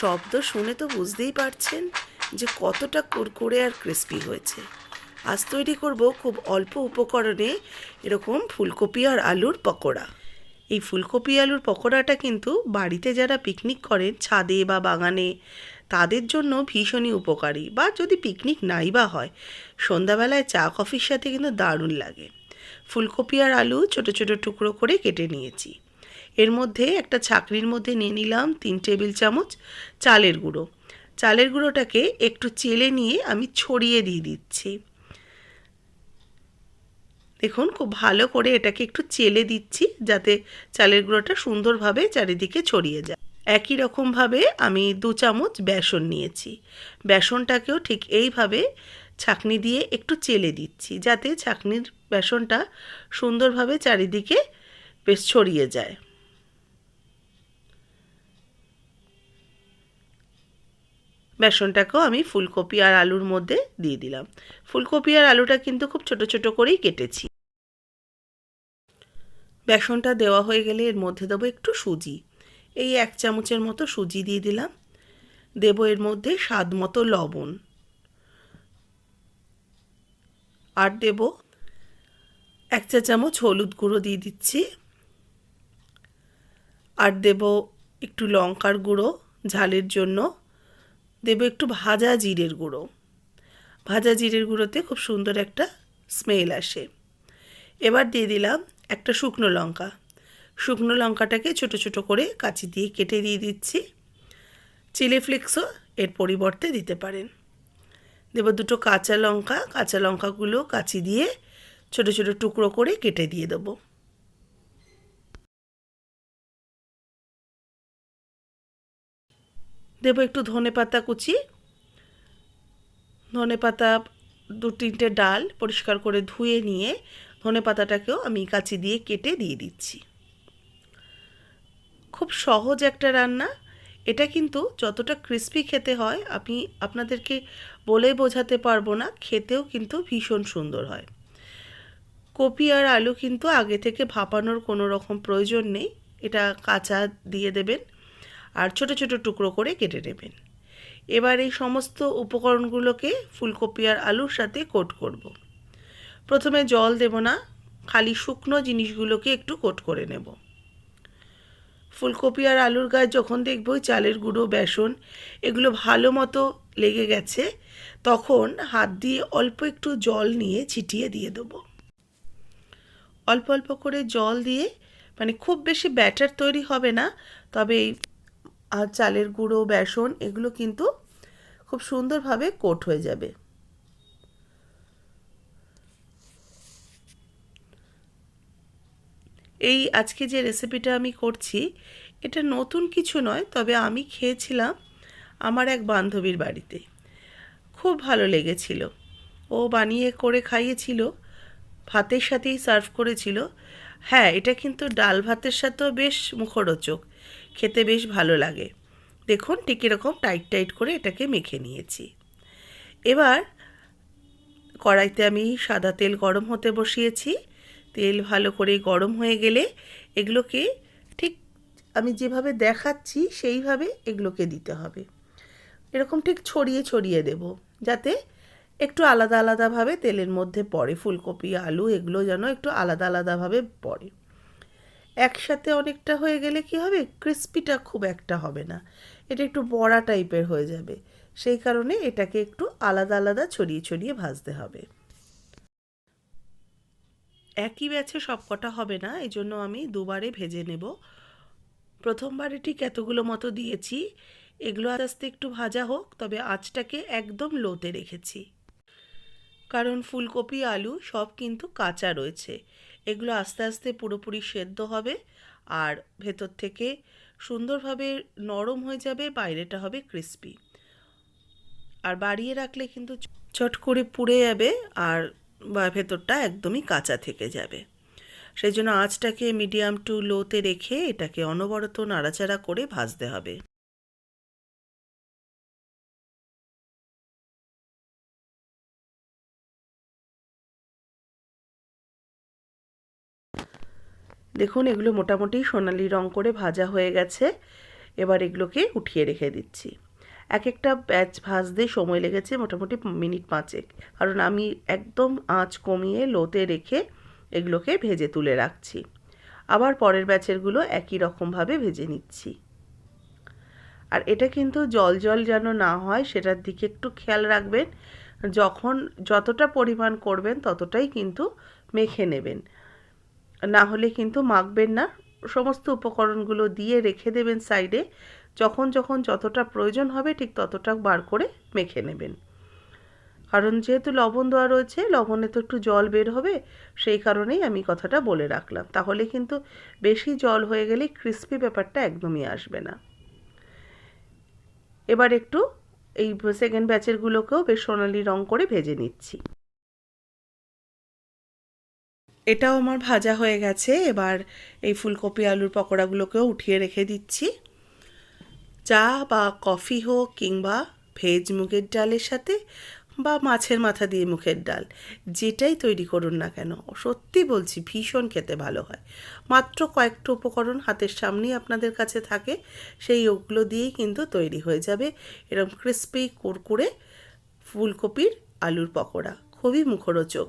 শব্দ শুনে তো বুঝতেই পারছেন যে কতটা কুরকুরে আর ক্রিস্পি হয়েছে। আজ তৈরি করব খুব অল্প উপকরণে এরকম ফুলকপি আর আলুর পকোড়া। এই ফুলকপি আলুর পকোড়াটা কিন্তু বাড়িতে যারা পিকনিক করেন ছাদে বা বাগানে, তাদের জন্য ভীষণই উপকারী। বা যদি পিকনিক নাই বা হয়, সন্ধ্যাবেলায় চা কফির সাথে কিন্তু দারুণ লাগে। ফুলকপি আর আলু ছোট ছোট টুকরো করে কেটে নিয়েছি। এর মধ্যে একটা ছাঁকনির মধ্যে নিয়ে নিলাম 3 টেবিল চামচ চালের গুঁড়ো। চালের গুঁড়োটাকে একটু চেলে নিয়ে আমি ছড়িয়ে দিয়ে দিচ্ছি। দেখুন খুব ভালো করে এটাকে একটু চেলে দিচ্ছি যাতে চালের গুঁড়োটা সুন্দরভাবে চারিদিকে ছড়িয়ে যায়। একই রকমভাবে আমি 2 চামচ বেসন নিয়েছি। বেসনটাকেও ঠিক এইভাবে ছাঁকনি দিয়ে একটু চেলে দিচ্ছি যাতে ছাঁকনির বেসনটা সুন্দরভাবে চারিদিকে বেশ ছড়িয়ে যায়। বেসনটাকেও আমি ফুলকপি আর আলুর মধ্যে দিয়ে দিলাম। ফুলকপি আর আলুটা কিন্তু খুব ছোট ছোট করেই কেটেছি। বেসনটা দেওয়া হয়ে গেলে এর মধ্যে দেবো একটু সুজি। এই 1 চামচের মতো সুজি দিয়ে দিলাম। দেব এর মধ্যে স্বাদ মতো লবণ, আর দেব 1 চা চামচ হলুদ গুঁড়ো দিয়ে দিচ্ছি, আর দেব একটু লঙ্কার গুঁড়ো ঝালের জন্য, দেব একটু ভাজা জিরের গুঁড়ো। ভাজা জিরের গুঁড়োতে খুব সুন্দর একটা স্মেল আসে। এবার দিয়ে দিলাম একটা শুকনো লঙ্কা। শুকনো লঙ্কাটাকে ছোট ছোট করে কাঁচি দিয়ে কেটে দিয়ে দিচ্ছি। চিলি ফ্লেক্সও এর পরিবর্তে দিতে পারেন। দেব 2টো কাঁচা লঙ্কা। কাঁচা লঙ্কাগুলো কাঁচি দিয়ে ছোট ছোট টুকরো করে কেটে দিয়ে দেবো। দেব একটু ধনেপাতা কুচি। ধনেপাতা 2-3টে ডাল পরিষ্কার করে ধুয়ে নিয়ে ধনেপাতাটাকেও আমি কাঁচি দিয়ে কেটে দিয়ে দিচ্ছি। খুব সহজ একটা রান্না। এটা কিন্তু যতটা ক্রিস্পি খেতে হয় আমি আপনাদেরকে বলে বোঝাতে পারবো না, খেতেও কিন্তু ভীষণ সুন্দর হয়। কপি আর আলু কিন্তু আগে থেকে ভাপানোর কোনো রকম প্রয়োজন নেই, এটা কাঁচা দিয়ে দেবেন আর ছোট ছোট টুকরো করে কেটে নেবেন। এবার এই সমস্ত উপকরণগুলোকে ফুলকপি আর আলুর সাথে কোট করব। প্রথমে জল দেব না, খালি শুকনো জিনিসগুলোকে একটু কোট করে নেব। ফুলকপি আর আলুর গায়ে যখন দেখব চালের গুঁড়ো বেসন এগুলো ভালো মতো লেগে গেছে, তখন হাত দিয়ে অল্প একটু জল নিয়ে ছিটিয়ে দিয়ে দেবো। অল্প অল্প করে জল দিয়ে, মানে খুব বেশি ব্যাটার তৈরি হবে না, তবে এই চালের গুঁড়ো বেসন এগুলো কিন্তু খুব সুন্দরভাবে কোট হয়ে যাবে। এই আজকে যে রেসিপিটা আমি করছি এটা নতুন কিছু নয়, তবে আমি খেয়েছিলাম আমার এক বান্ধবীর বাড়িতে, খুব ভালো লেগেছিল। ও বানিয়ে করে খাইয়েছিল, ভাতের সাথেই সার্ভ করেছিল। হ্যাঁ, এটা কিন্তু ডাল ভাতের সাথেও বেশ মুখরোচক, খেতে বেশ ভালো লাগে। দেখুন ঠিক এরকম টাইট টাইট করে এটাকে মেখে নিয়েছি। এবার কড়াইতে আমি সাদা তেল গরম হতে বসিয়েছি। তেল ভালো করে গরম হয়ে গেলে এগুলোকে ঠিক আমি যেভাবে দেখাচ্ছি সেইভাবে এগুলোকে দিতে হবে। এরকম ঠিক ছড়িয়ে ছড়িয়ে দেব যাতে একটু আলাদা আলাদাভাবে তেলের মধ্যে পড়ে। ফুলকপি আলু এগুলো যেন একটু আলাদা আলাদাভাবে পড়ে। একসাথে অনেকটা হয়ে গেলে কি হবে, ক্রিস্পিটা খুব একটা হবে না, এটা একটু বড়া টাইপের হয়ে যাবে। সেই কারণে এটাকে একটু আলাদা আলাদা ছড়িয়ে ছড়িয়ে ভাজতে হবে। একই ব্যাচে সব কটা হবে না, এই জন্য আমি দুবারে ভেজে নেব। প্রথমবারে ঠিক এতগুলো মতো দিয়েছি। এগুলো আস্তে আস্তে একটু ভাজা হোক, তবে আঁচটাকে একদম লোতে রেখেছি, কারণ ফুলকপি আলু সব কিন্তু কাঁচা রয়েছে। এগুলো আস্তে আস্তে পুরোপুরি সেদ্ধ হবে আর ভেতর থেকে সুন্দরভাবে নরম হয়ে যাবে, বাইরেটা হবে ক্রিস্পি। আর বাড়িয়ে রাখলে কিন্তু চট করে পুড়ে যাবে আর ভেতরটা একদমই কাঁচা থেকে যাবে। সেই জন্য আঁচটাকে মিডিয়াম টু লোতে রেখে এটাকে অনবরত নাড়াচাড়া করে ভাজতে হবে। দেখুন এগুলো মোটামুটি সোনালি রং করে ভাজা হয়ে গেছে। এবার এগুলোকে উঠিয়ে রেখে দিচ্ছি। এক একটা ব্যাচ ভাজতে সময় লেগেছে মোটামুটি মিনিট 5, কারণ আমি একদম আঁচ কমিয়ে লোতে রেখে এগুলোকে ভেজে তুলে রাখছি। আবার পরের ব্যাচেরগুলো একই রকমভাবে ভেজে নিচ্ছি। আর এটা কিন্তু জল জল যেন না হয় সেটার দিকে একটু খেয়াল রাখবেন। যতটা পরিমাণ করবেন ততটাই কিন্তু মেখে নেবেন, না হলে কিন্তু মাখবেন না। সমস্ত উপকরণগুলো দিয়ে রেখে দেবেন সাইডে, যখন যতটা প্রয়োজন হবে ঠিক ততটা বার করে মেখে নেবেন। কারণ যেহেতু লবণ দেওয়া রয়েছে, লবণে তো একটু জল বের হবে, সেই কারণেই আমি কথাটা বলে রাখলাম। তাহলে কিন্তু বেশি জল হয়ে গেলে ক্রিস্পি ব্যাপারটা একদমই আসবে না। এবার একটু এই সেকেন্ড ব্যাচেরগুলোকেও বেশ সোনালি রং করে ভেজে নিচ্ছি। এটাও আমার ভাজা হয়ে গেছে। এবার এই ফুলকপি আলুর পকোড়াগুলোকেও উঠিয়ে রেখে দিচ্ছি। চা বা কফি হোক কিংবা ভেজ মুগের ডালের সাথে বা মাছের মাথা দিয়ে মুগের ডাল, যেটাই তৈরি করুন না কেন, সত্যি বলছি ভীষণ খেতে ভালো হয়। মাত্র কয়েকটা উপকরণ হাতের সামনেই আপনাদের কাছে থাকে, সেই ওগুলো দিয়েই কিন্তু তৈরি হয়ে যাবে এরকম ক্রিস্পি কুরকুরে ফুলকপির আলুর পকোড়া। খুবই মুখরোচক।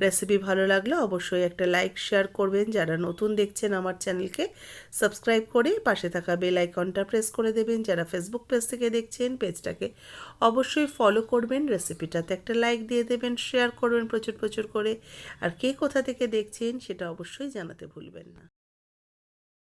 রেসিপি ভালো লাগলে অবশ্যই একটা লাইক শেয়ার করবেন। যারা নতুন দেখছেন আমার চ্যানেলকে সাবস্ক্রাইব করে পাশে থাকা বেল আইকনটা প্রেস করে দেবেন। যারা ফেসবুক পেজ থেকে দেখছেন পেজটাকে অবশ্যই ফলো করবেন। রেসিপিটাতে একটা লাইক দিয়ে দেবেন, শেয়ার করবেন প্রচুর করে। আর কে কোথা থেকে দেখছেন সেটা অবশ্যই জানাতে ভুলবেন না।